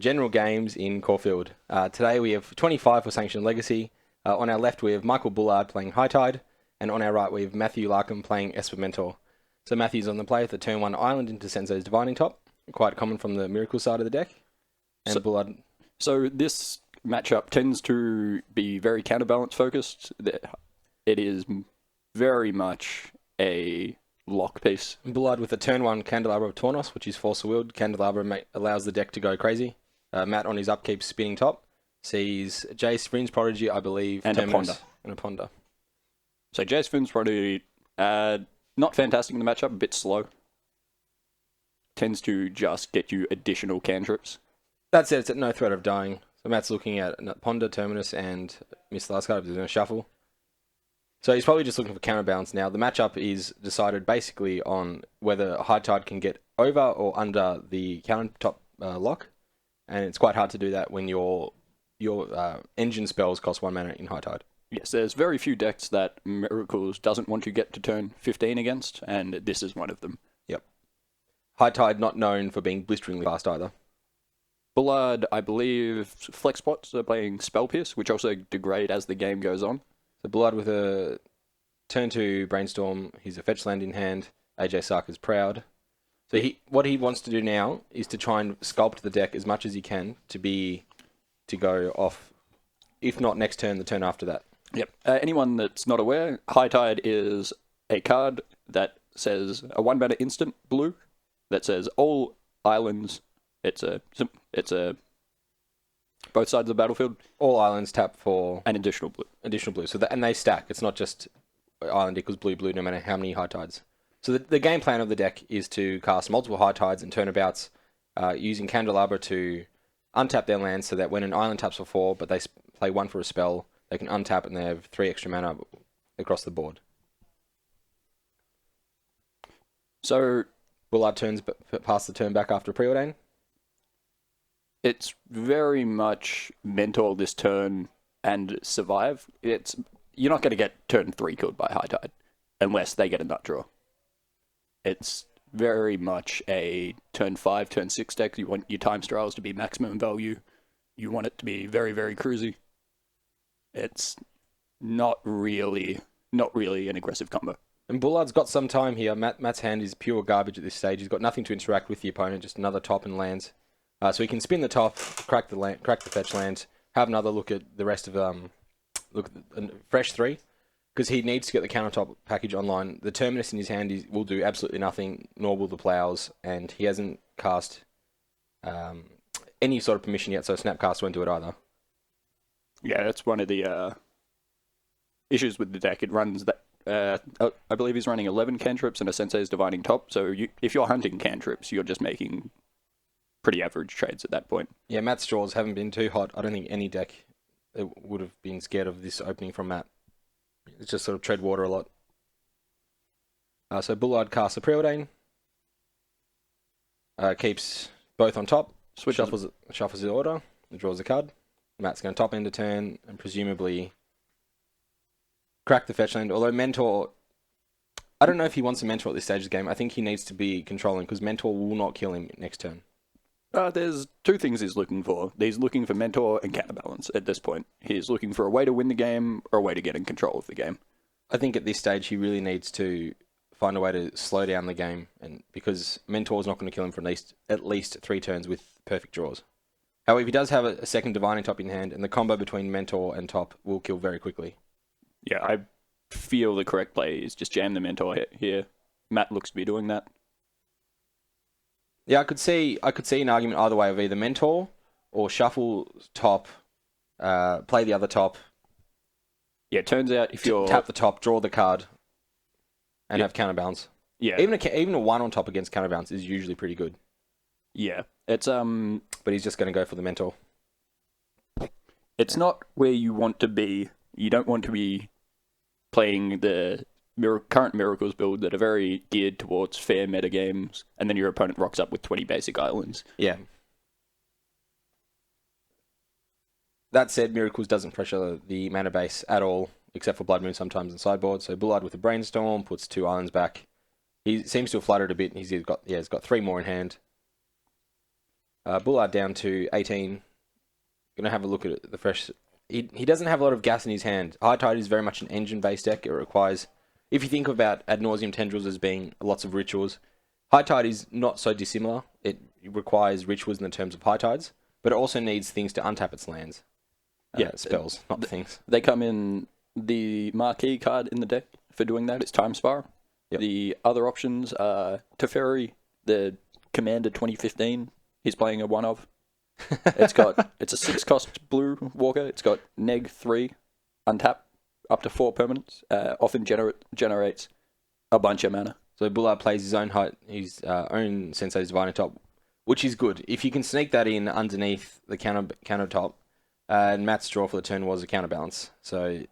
general games in Caulfield. Today we have 25 for Sanctioned Legacy. On our left we have Michael Bullard playing High Tide, and on our right we have Matthew Larkham playing Esper Mentor. So Matthew's on the play with the turn 1 Island into Sensei's Divining Top, quite common from the Miracle side of the deck. And Bullard... So this matchup tends to be very counterbalance focused. It is very much a lock piece. Bullard with a turn 1 Candelabra of Tornos, which is Force of Willed. Candelabra allows the deck to go crazy. Matt on his upkeep spinning top sees Jace, Vryn's Prodigy, I believe, and Terminus, a Ponder. And a Ponder. So Jace, Vryn's Prodigy, not fantastic in the matchup, a bit slow. Tends to just get you additional cantrips. That said, it's at no threat of dying. So Matt's looking at Ponder, Terminus, and Miss Last card if there's no shuffle. So he's probably just looking for counterbalance now. The matchup is decided basically on whether High Tide can get over or under the countertop lock, and it's quite hard to do that when your engine spells cost 1 mana in High Tide. Yes, there's very few decks that Miracles doesn't want to get to turn 15 against, and this is one of them. Yep. High Tide not known for being blisteringly fast either. Bullard, I believe, flex spots are playing Spell Pierce, which also degrade as the game goes on. So Bullard with a turn 2 Brainstorm, he's a fetch land in hand. AJ Sarker's proud. So what he wants to do now is to try and sculpt the deck as much as he can to go off, if not next turn, the turn after that. Yep. Anyone that's not aware, High Tide is a card that says a 1 mana instant blue that says all islands. It's a both sides of the battlefield. All islands tap for an additional blue. Additional blue. So and they stack. It's not just island equals blue, blue, no matter how many High Tides. So the game plan of the deck is to cast multiple High Tides and turnabouts using Candelabra to untap their lands so that when an island taps for 4, but they play 1 for a spell, they can untap and they have 3 extra mana across the board. So Bullard pass the turn back after Preordain. It's very much mentor this turn and survive. You're not going to get turn 3 killed by High Tide unless they get a nut draw. It's very much a turn 5, turn 6 deck. You want your time trials to be maximum value. You want it to be very, very cruisy. It's not really an aggressive combo. And Bullard's got some time here. Matt's hand is pure garbage at this stage. He's got nothing to interact with the opponent, just another top and lands. So he can spin the top, crack the fetch land, have another look at the rest of look at a fresh 3, because he needs to get the countertop package online. The Terminus in his hand will do absolutely nothing, nor will the Plows, and he hasn't cast any sort of permission yet, so Snapcast won't do it either. Yeah, that's one of the issues with the deck. It runs that. I believe he's running 11 cantrips and a Sensei's Divining Top. So if you're hunting cantrips, you're just making pretty average trades at that point. Yeah, Matt's draws haven't been too hot. I don't think any deck would have been scared of this opening from Matt. It's just sort of tread water a lot. So Bullard casts a Preordain. Keeps both on top. Shuffles the order. And draws a card. Matt's going to top end a turn and presumably crack the fetch land. Although Mentor... I don't know if he wants a Mentor at this stage of the game. I think he needs to be controlling because Mentor will not kill him next turn. There's 2 things he's looking for. He's looking for Mentor and counterbalance at this point. He's looking for a way to win the game or a way to get in control of the game. I think at this stage he really needs to find a way to slow down the game, and because Mentor's not going to kill him for at least 3 turns with perfect draws. However, he does have a second Divining Top in hand, and the combo between Mentor and Top will kill very quickly. Yeah, I feel the correct play is just jam the Mentor here. Matt looks to be doing that. Yeah, I could see an argument either way of either Mentor or shuffle top, play the other top. Yeah, it turns out if you're... Tap the top, draw the card, and have counterbalance. Yeah. Even a 1 on top against counterbalance is usually pretty good. Yeah. It's But he's just going to go for the Mentor. It's not where you want to be. You don't want to be playing the current Miracles build that are very geared towards fair meta games, and then your opponent rocks up with 20 basic islands. Yeah. That said, Miracles doesn't pressure the mana base at all, except for Blood Moon sometimes in sideboard. So Bullard with a Brainstorm puts 2 islands back. He seems to have fluttered a bit. He's got 3 more in hand. Bullard down to 18. Gonna have a look at the fresh. He doesn't have a lot of gas in his hand. High Tide is very much an engine-based deck. It requires, if you think about Ad Nauseam Tendrils as being lots of rituals, High Tide is not so dissimilar. It requires rituals in the terms of High Tides, but it also needs things to untap its lands. Spells, not things. They come in the marquee card in the deck for doing that. It's Time Spiral. Yep. The other options are Teferi, the Commander 2015. He's playing a one of. It's a 6-cost blue walker. It's got neg 3, untap, up to 4 permanents. Often generates a bunch of mana. So Bullard plays his own own Sensei's Diviner top, which is good. If you can sneak that in underneath the counter top, and Matt's draw for the turn was a counterbalance. So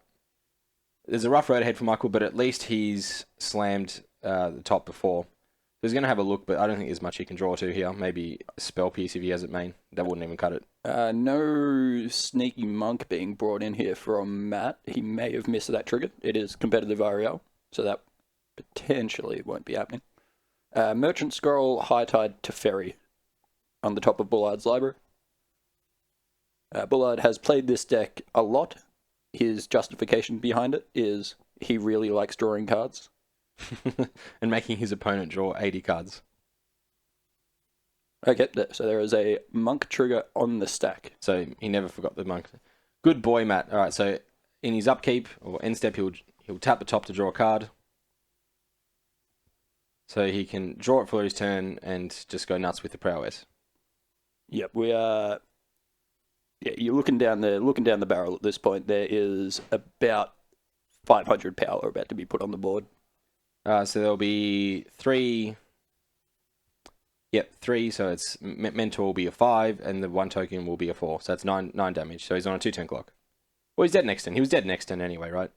there's a rough road ahead for Micheal, but at least he's slammed the top before. So he's going to have a look, but I don't think there's much he can draw to here. Maybe a Spell Pierce if he has it main. That wouldn't even cut it. No Sneaky Monk being brought in here from Matt. He may have missed that trigger. It is competitive REL, so that potentially won't be happening. Merchant Scroll, High Tide, Teferi on the top of Bullard's library. Bullard has played this deck a lot. His justification behind it is he really likes drawing cards. And making his opponent draw 80 cards. Okay, so there is a Monk trigger on the stack. So he never forgot the Monk. Good boy, Matt. All right, so in his upkeep or end step, he'll tap the top to draw a card. So he can draw it for his turn and just go nuts with the prowess. Yep, we are. Yeah, you're looking down the barrel at this point. There is about 500 power about to be put on the board. So there'll be 3. Yep, 3. So it's Mentor will be a 5, and the 1 token will be a 4. So that's 9 damage. So he's on a 2-turn clock. Well, he's dead next turn. He was dead next turn anyway, right?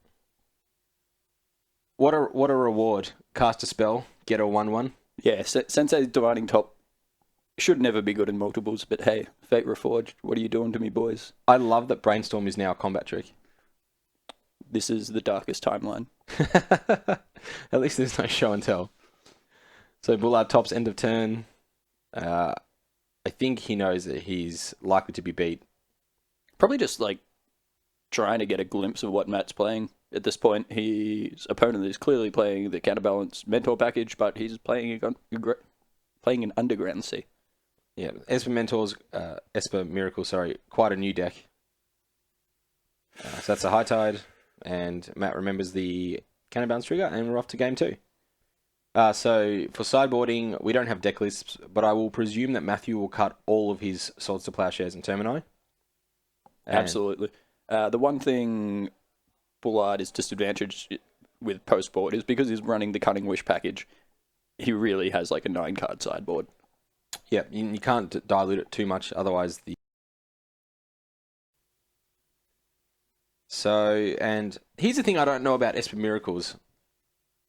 What a reward! Cast a spell, get a 1/1. Yeah, Sensei's Divining Top should never be good in multiples, but hey, Fate Reforged, what are you doing to me, boys? I love that Brainstorm is now a combat trick. This is the darkest timeline. At least there's no show and tell. So Bullard tops end of turn. I think he knows that he's likely to be beat. Probably just like trying to get a glimpse of what Matt's playing. At this point, his opponent is clearly playing the counterbalance mentor package, but he's playing an Underground Sea. Yeah, Esper Miracle, quite a new deck. So that's a High Tide, and Matt remembers the counterbalance trigger, and we're off to game 2. So for sideboarding, we don't have deck lists, but I will presume that Matthew will cut all of his Swords to Plowshares and Termini. Absolutely. The one thing Bullard is disadvantaged with post-board is because he's running the Cunning Wish package, he really has like a 9-card sideboard. Yeah, you can't dilute it too much, otherwise and here's the thing I don't know about Esper Miracles.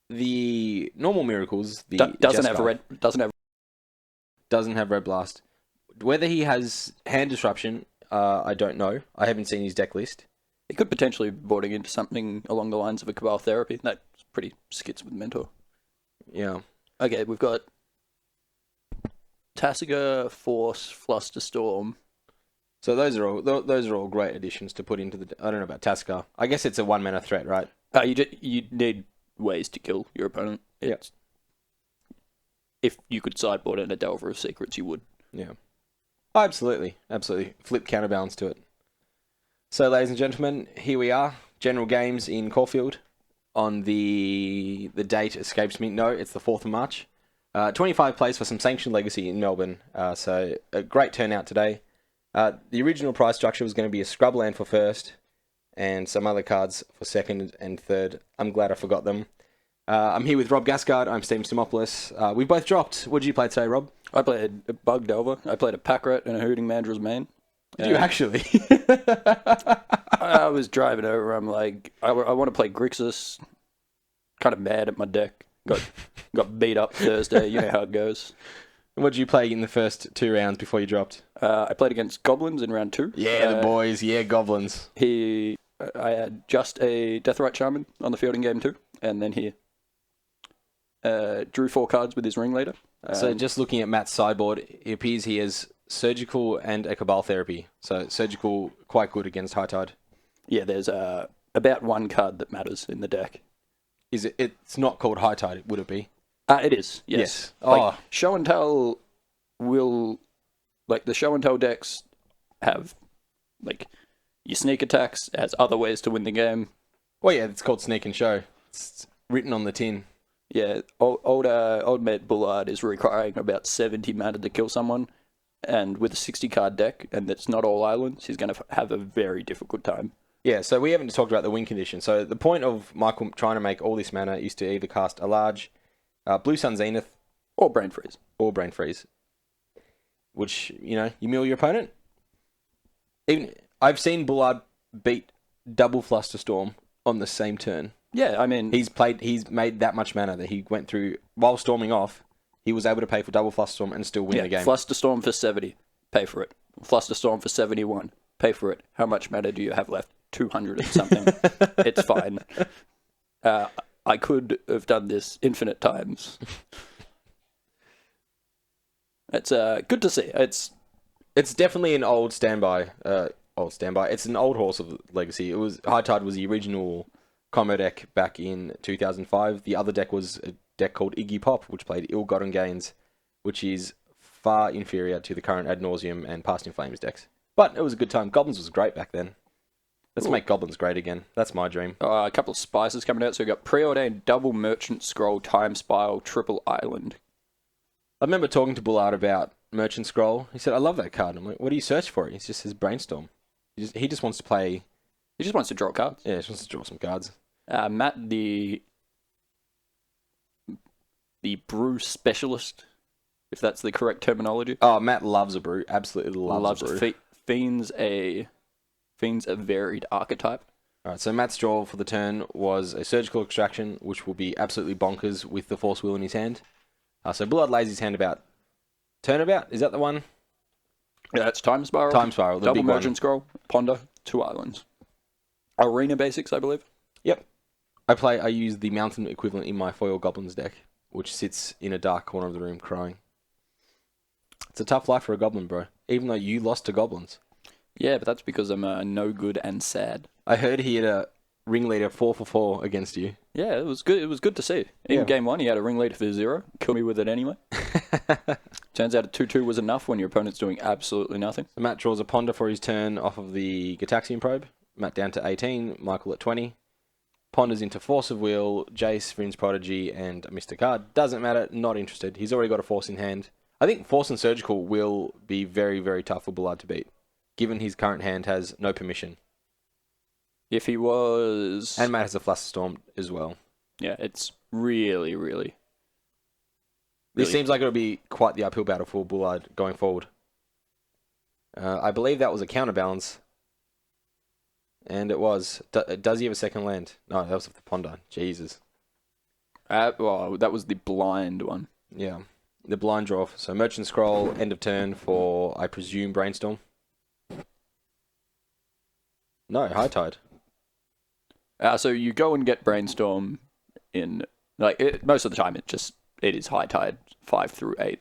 The normal Miracles, doesn't have Red Blast. Whether he has Hand Disruption, I don't know. I haven't seen his deck list. He could potentially be boarding into something along the lines of a Cabal Therapy. That's pretty skits with Mentor. Yeah. Okay, we've got Tasiga, Force, Flusterstorm. So those are all great additions to put into the. I don't know about Tasiga. I guess it's a 1-mana threat, right? You need ways to kill your opponent. If you could sideboard in a Delver of Secrets, you would. Yeah. Oh, absolutely. Flip counterbalance to it. So, ladies and gentlemen, here we are. General games in Caulfield. On the date escapes me. No, it's the 4th of March. 25 plays for some Sanctioned Legacy in Melbourne. So a great turnout today. The original prize structure was going to be a Scrubland for first, and some other cards for second and third. I'm glad I forgot them. I'm here with Rob Gascard. I'm Steve Stimopoulos. We both dropped. What did you play today, Rob? I played a Bug Delver. I played a Pack Rat and a Hooting Mandrill's main. Did you actually? I was driving over. I'm like, I want to play Grixis. Kind of mad at my deck. Got beat up Thursday. You know how it goes. What did you play in the first 2 rounds before you dropped? I played against Goblins in round 2. Yeah, the boys. Yeah, Goblins. I had just a Deathrite Shaman on the field in game 2, and then he drew 4 cards with his Ringleader. So just looking at Matt's sideboard, it appears he has Surgical and a Cabal Therapy. So Surgical, quite good against High Tide. Yeah, there's about one card that matters in the deck. Is it? It's not called High Tide, would it be? It is, yes. Yes. Like, Show and Tell will... Like, the Show and Tell decks have, like, your sneak attacks, has other ways to win the game. Well, yeah, it's called Sneak and Show. It's written on the tin. Yeah, old mate Bullard is requiring about 70 mana to kill someone, and with a 60-card deck, and it's not all islands, he's going to have a very difficult time. Yeah, so we haven't talked about the win condition. So the point of Michael trying to make all this mana is to either cast a large Blue Sun Zenith Or Brain Freeze. or Brain Freeze, which, you mill your opponent. Even I've seen Bullard beat double Flusterstorm on the same turn. Yeah, I mean... He's made that much mana that he went through while storming off. He was able to pay for double Flusterstorm and still win the game. Flusterstorm for 70, pay for it. Flusterstorm for 71, pay for it. How much mana do you have left? 200 and something. It's fine. I could have done this infinite times. It's good to see. It's definitely an old standby. It's an old horse of Legacy. High Tide was the original combo deck back in 2005. The other deck was a deck called Iggy Pop, which played Ill-Gotten Gains, which is far inferior to the current Ad Nauseam and Past in Flames decks. But it was a good time. Goblins was great back then. Let's make Goblins great again. That's my dream. A couple of spices coming out. So we've got Preordained, Double Merchant Scroll, Time Spiral, Triple Island. I remember talking to Bullard about Merchant Scroll. He said, I love that card. I'm like, what do you search for? He just says Brainstorm. He just wants to play... He just wants to draw cards. Yeah, he just wants to draw some cards. Matt, the brew specialist, if that's the correct terminology. Oh, Matt loves a brew. Absolutely loves a brew. Fiend's a varied archetype. All right, so Matt's draw for the turn was a Surgical Extraction, which will be absolutely bonkers with the Force Wheel in his hand. So Bullard lays his hand about. Turnabout? Is that the one? Yeah, that's Time Spiral. Time Spiral, the Double big Merchant Scroll, Ponder, 2 islands. Arena basics, I believe. Yep. I use the Mountain equivalent in my Foil Goblins deck, which sits in a dark corner of the room crying. It's a tough life for a Goblin, bro. Even though you lost to Goblins. Yeah, but that's because I'm no good and sad. I heard he had a ringleader 4 for 4 against you. Yeah, it was good. It was good to see. In game 1, he had a ringleader for 0. Killed me with it anyway. Turns out a 2-2 was enough when your opponent's doing absolutely nothing. So Matt draws a Ponder for his turn off of the Gitaxian Probe. Matt down to 18, Michael at 20. Ponders into Force of Will, Jace, Vryn's Prodigy, and Mr. Card. Doesn't matter, not interested. He's already got a Force in hand. I think Force and Surgical will be very, very tough for Bullard to beat, given his current hand has no permission. If he was... And Matt has a Flusterstorm as well. Yeah, it's really... This seems like it'll be quite the uphill battle for Bullard going forward. I believe that was a counterbalance. And it was. Does he have a second land? No, that was the Ponder. Jesus. Well, that was the blind one. Yeah. The blind draw. So Merchant Scroll, end of turn for, I presume, Brainstorm. No, High Tide. So you go and get Brainstorm in... most of the time, it is High Tide, 5 through 8.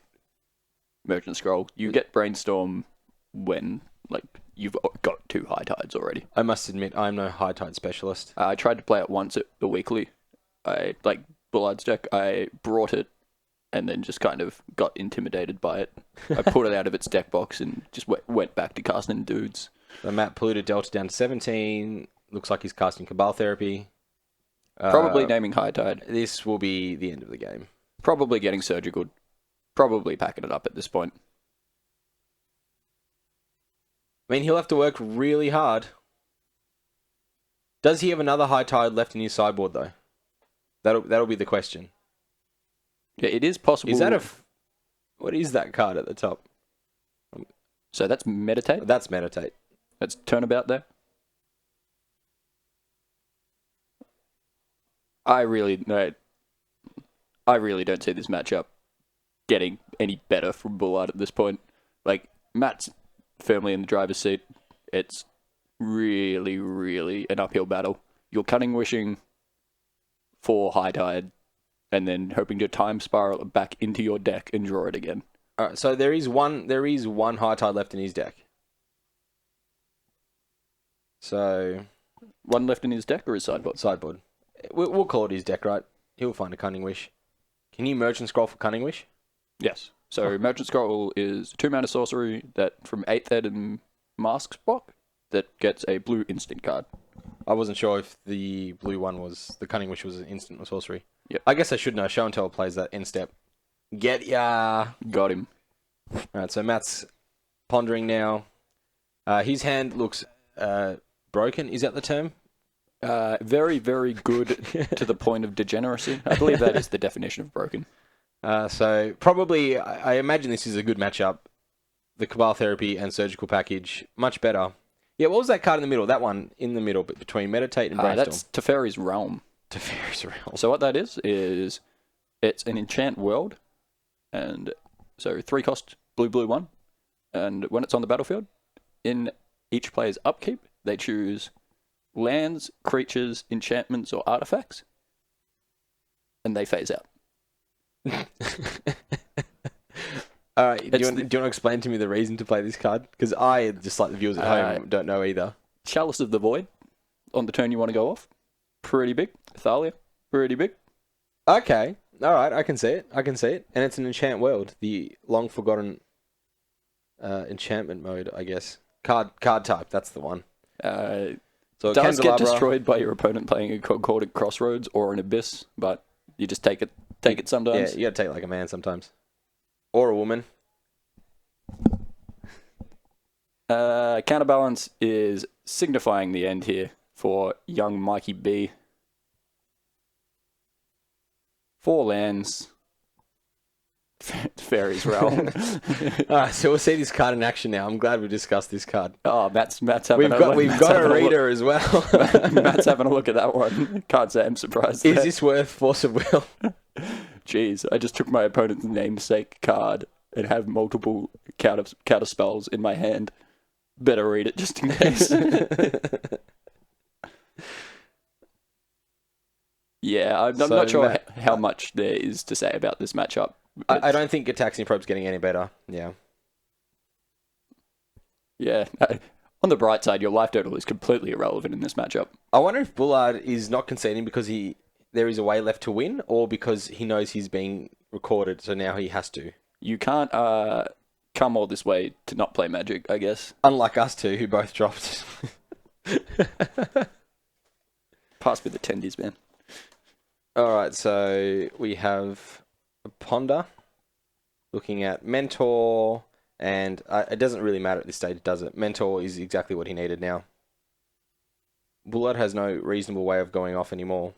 Merchant Scroll. You get Brainstorm when, you've got 2 High Tides already. I must admit, I'm no High Tide specialist. I tried to play it once at the weekly. Bullard's deck. I brought it and then just kind of got intimidated by it. I pulled it out of its deck box and just went back to casting dudes. So Matt polluted Delta down to 17. Looks like he's casting Cabal Therapy. Probably naming High Tide. This will be the end of the game. Probably getting Surgical. Probably packing it up at this point. I mean, he'll have to work really hard. Does he have another High Tide left in his sideboard, though? That'll be the question. Yeah, it is possible. Is that what is that card at the top? So that's Meditate? That's Meditate. That's Turnabout there? I really don't see this matchup getting any better from Bullard at this point. Matt's firmly in the driver's seat. It's really an uphill battle. You're Cunning Wishing for High Tide, and then hoping to Time Spiral it back into your deck and draw it again. Alright, so there is one high tide left in his deck. So One left in his deck or his sideboard? sideboard. We'll call it his deck, right? He'll find a Cunning Wish. Can you Merchant Scroll for Cunning Wish? Yes. So Merchant Scroll is a 2-mana sorcery that from 8th Ed and Mask's block that gets a blue instant card. I wasn't sure if the blue one was the Cunning Wish was an instant or sorcery. Yep. I guess I should know. Show and Tell plays that end step. Get ya. Got him. Alright, so Matt's pondering now. His hand looks broken. Is that the term? Very, very good to the point of degeneracy. I believe that is the definition of broken. So probably, I imagine this is a good matchup. The Cabal Therapy and Surgical Package, much better. Yeah, what was that card in the middle? That one in the middle, but between Meditate and Brainstorm. That's Teferi's Realm. Teferi's Realm. So what that is it's an enchant world, and so 3-cost blue 1, and when it's on the battlefield, in each player's upkeep, they choose lands, creatures, enchantments, or artifacts, and they phase out. Alright, do you want to explain to me the reason to play this card? Because I, just like the viewers at home, don't know either. Chalice of the Void, on the turn you want to go off, pretty big. Thalia, pretty big. Okay, alright, I can see it. And it's an enchant world, the long forgotten enchantment mode, I guess. Card type, that's the one. So Does get Candelabra, destroyed by your opponent playing a Concordant Crossroads or an Abyss, but you just take it sometimes. Yeah, you gotta take it like a man sometimes. Or a woman. Counterbalance is signifying the end here for young Mikey B. 4 lands. Fairy's Realm. Alright, so we'll see this card in action now. I'm glad we discussed this card. Oh, Matt's having We've got a reader as well. Matt's having a look at that one. Can't say I'm surprised. Is this worth Force of Will? Jeez, I just took my opponent's namesake card and have multiple counter spells in my hand. Better read it just in case. Yeah, I'm not sure how much there is to say about this matchup. I don't think Ataxian Probe's getting any better. Yeah. Yeah. On the bright side, your life total is completely irrelevant in this matchup. I wonder if Bullard is not conceding because there is a way left to win, or because he knows he's being recorded, so now he has to. You can't come all this way to not play Magic, I guess. Unlike us two, who both dropped. Pass me the tendies, man. Alright, so we have a Ponder, looking at Mentor, and it doesn't really matter at this stage, does it? Mentor is exactly what he needed now. Bullard has no reasonable way of going off anymore.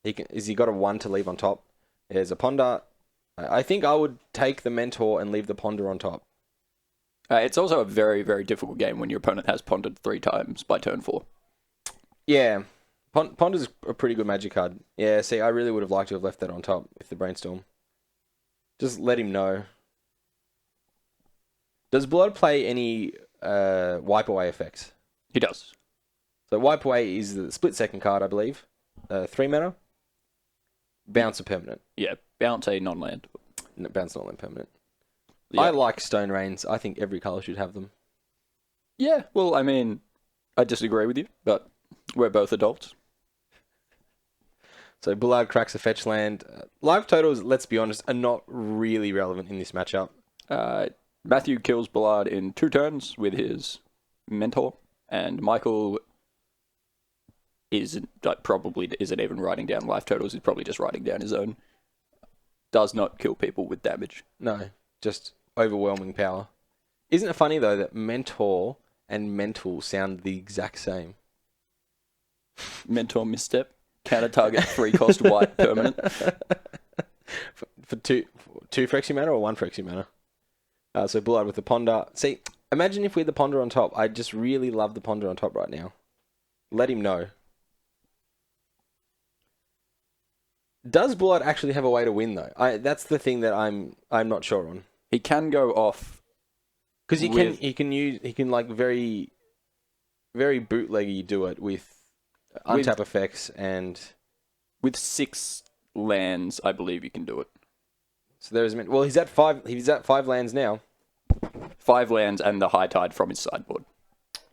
Is he got a 1 to leave on top? There's a Ponder. I think I would take the Mentor and leave the Ponder on top. It's also a very, very difficult game when your opponent has pondered 3 times by turn 4. Yeah. Ponder's a pretty good Magic card. Yeah, see, I really would have liked to have left that on top with the Brainstorm. Just let him know. Does Blood play any Wipe Away effects? He does. So Wipe Away is the split second card, I believe. 3 mana. Bounce a permanent. Yeah, bounce a non-land. No, bounce non-land permanent. Yeah. I like Stone Rains. I think every colour should have them. Yeah, well, I mean, I disagree with you, but we're both adults. So Bullard cracks a fetch land. Live totals, let's be honest, are not really relevant in this matchup. Matthew kills Bullard in 2 turns with his Mentor, and Michael probably isn't even writing down life totals. He's probably just writing down his own. Does not kill people with damage. No, just overwhelming power. Isn't it funny though that Mentor and Mental sound the exact same? Mentor misstep. Counter target 3-cost white permanent. For two Phyrexia mana or 1 Phyrexia mana? So Bullard with the Ponder. See, imagine if we had the Ponder on top. I just really love the Ponder on top right now. Let him know. Does Bullard actually have a way to win though? That's the thing that I'm not sure on. He can go off because he can like very bootleggy do it with untap effects and with 6 lands. I believe you can do it. So there is well, he's at 5. He's at 5 lands now. 5 lands and the High Tide from his sideboard.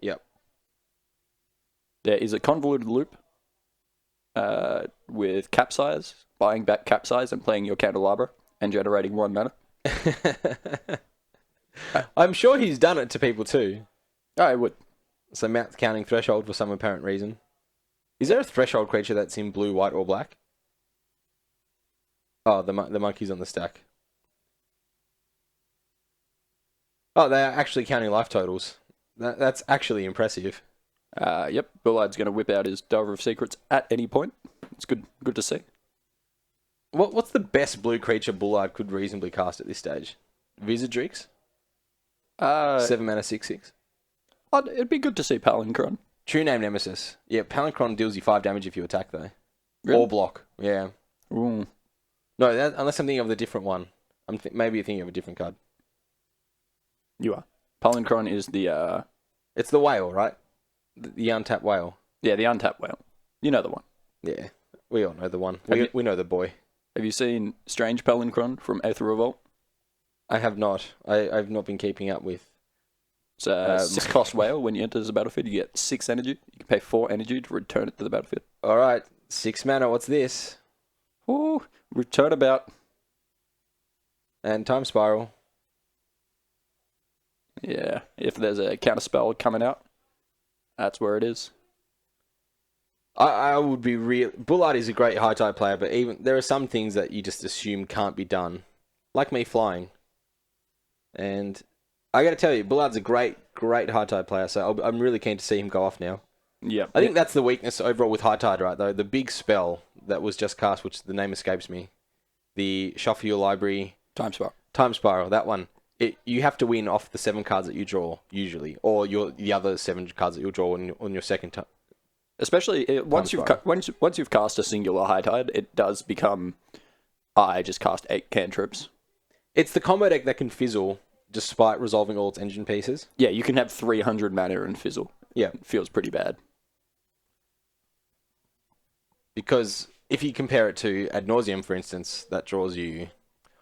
Yep. There is a Convoluted Loop with Capsize, buying back Capsize and playing your Candelabra and generating 1 mana. I'm sure he's done it to people too. I would. So Matt's counting Threshold for some apparent reason. Is there a Threshold creature that's in blue, white, or black? Oh, the monkey's on the stack. Oh, they're actually counting life totals. That's actually impressive. Yep, Bullard's going to whip out his Delver of Secrets at any point. It's good to see. What's the best blue creature Bullard could reasonably cast at this stage? Visagrix? 7 mana, 6/6. It'd be good to see Palinchron. True Name Nemesis. Yeah, Palinchron deals you 5 damage if you attack, though. Really? Or block. Yeah. Ooh. No, unless I'm thinking of the different one. Maybe you're thinking of a different card. You are. Palinchron is the... It's the whale, right? The untapped whale. Yeah, the untapped whale. You know the one. Yeah, we all know the one. We know the boy. Have you seen Strange Palinchron from Aether Revolt? I have not. I've not been keeping up with... It's a 6-cost whale. When you enter the battlefield, you get 6 energy. You can pay 4 energy to return it to the battlefield. Alright, 6 mana. What's this? Ooh, return about. And Time Spiral. Yeah, if there's a counter spell coming out, that's where it is. I would be real. Bullard is a great high tide player, but even there are some things that you just assume can't be done, like me flying. And I got to tell you, Bullard's a great high tide player. So I'm really keen to see him go off now. Yeah, I think that's the weakness overall with high tide, right? Though the big spell that was just cast, which the name escapes me, the shuffle your library, Time Spiral, that one. You have to win off the 7 cards that you draw usually, or the other 7 cards that you'll draw on your second turn. Especially once you've cast a singular High Tide, it does become. I just cast 8 cantrips. It's the combo deck that can fizzle despite resolving all its engine pieces. Yeah, you can have 300 mana and fizzle. Yeah, it feels pretty bad. Because if you compare it to Ad Nauseam, for instance, that draws you.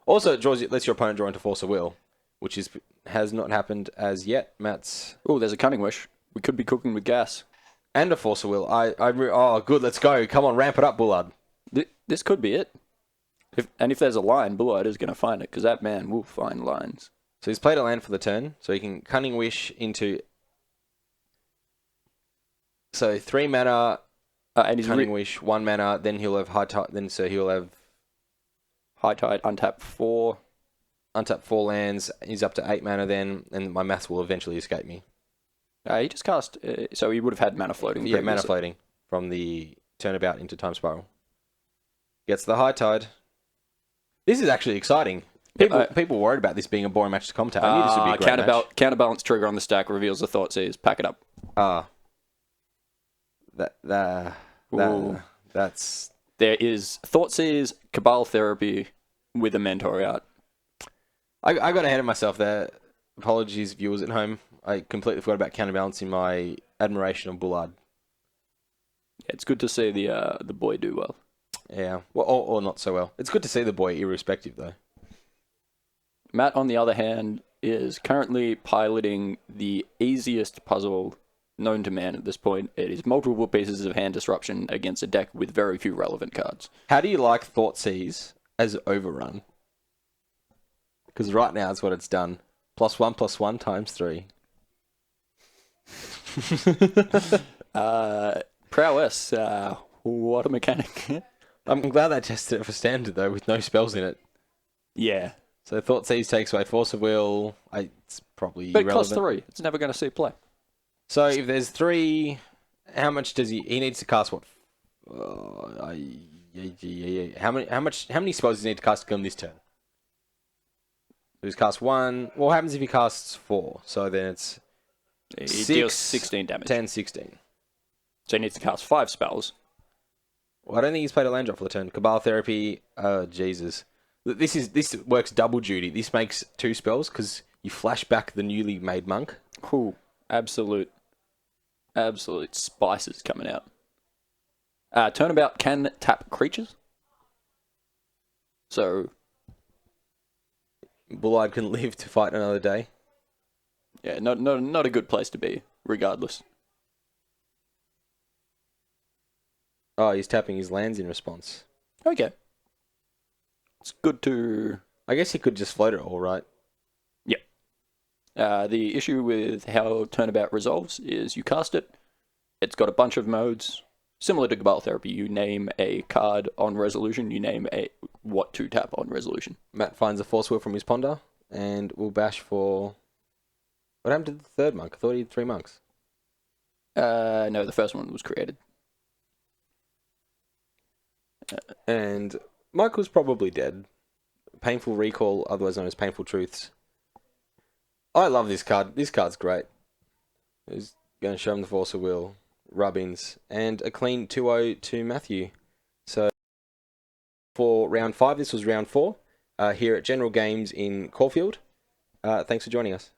Also, it lets your opponent draw into Force of Will, which has not happened as yet. Matt's. Oh, there's a Cunning Wish. We could be cooking with gas. And a Force of Will. Oh, good. Let's go. Come on, ramp it up, Bullard. This could be it. If there's a line, Bullard is going to find it, because that man will find lines. So he's played a land for the turn, so he can Cunning Wish into... So 3 mana, and he's Cunning Wish, 1 mana, then he'll have High Tide, he'll have... High Tide, untap 4. Untap 4 lands, he's up to 8 mana then, and my maths will eventually escape me. He just cast... so he would have had mana floating. Yeah, mana floating from the turnabout into Time Spiral. Gets the High Tide. This is actually exciting. People worried about this being a boring match to commentate. I knew this would be a great match. Counterbalance trigger on the stack reveals the Thoughtseize. Pack it up. That's... There is Thoughtseize, Cabal Therapy with a Mentor out. I got ahead of myself there. Apologies, viewers at home. I completely forgot about counterbalancing my admiration of Bullard. Yeah, it's good to see the boy do well. Yeah, well, or not so well. It's good to see the boy irrespective, though. Matt, on the other hand, is currently piloting the easiest puzzle known to man at this point. It is multiple pieces of hand disruption against a deck with very few relevant cards. How do you like Thoughtseize as Overrun? Because right now it's what it's done. +1/+1 times 3. Prowess. What a mechanic. I'm glad they tested it for standard, though, with no spells in it. Yeah. So Thoughtseize takes away Force of Will. It's probably but irrelevant. But +3. It's never going to see play. So if there's 3, how much does he... He needs to cast what? How many spells does he need to cast to come this turn? He's cast 1. What happens if he casts 4? So then it's... He deals 16 damage. 10, 16. So he needs to cast 5 spells. Well, I don't think he's played a land drop for the turn. Cabal Therapy, oh, Jesus. This works double duty. This makes 2 spells because you flash back the newly made monk. Cool. Absolute spices coming out. Turnabout can tap creatures. So Bullard can live to fight another day. Yeah, not a good place to be, regardless. Oh, he's tapping his lands in response. Okay. It's good to... I guess he could just float it all, right? The issue with how Turnabout resolves is you cast it, it's got a bunch of modes. Similar to Cabal Therapy, you name a card on resolution, you name a what to tap on resolution. Matt finds a Force Wheel from his ponder, and will bash for... What happened to the third monk? I thought he had 3 monks. No, the first one was created. And Michael's probably dead. Painful Recall, otherwise known as Painful Truths. I love this card. This card's great. He's going to show him the Force Wheel, rub-ins, and a clean 2-0 to Matthew. So, for round 5, this was round 4, here at General Games in Caulfield. Thanks for joining us.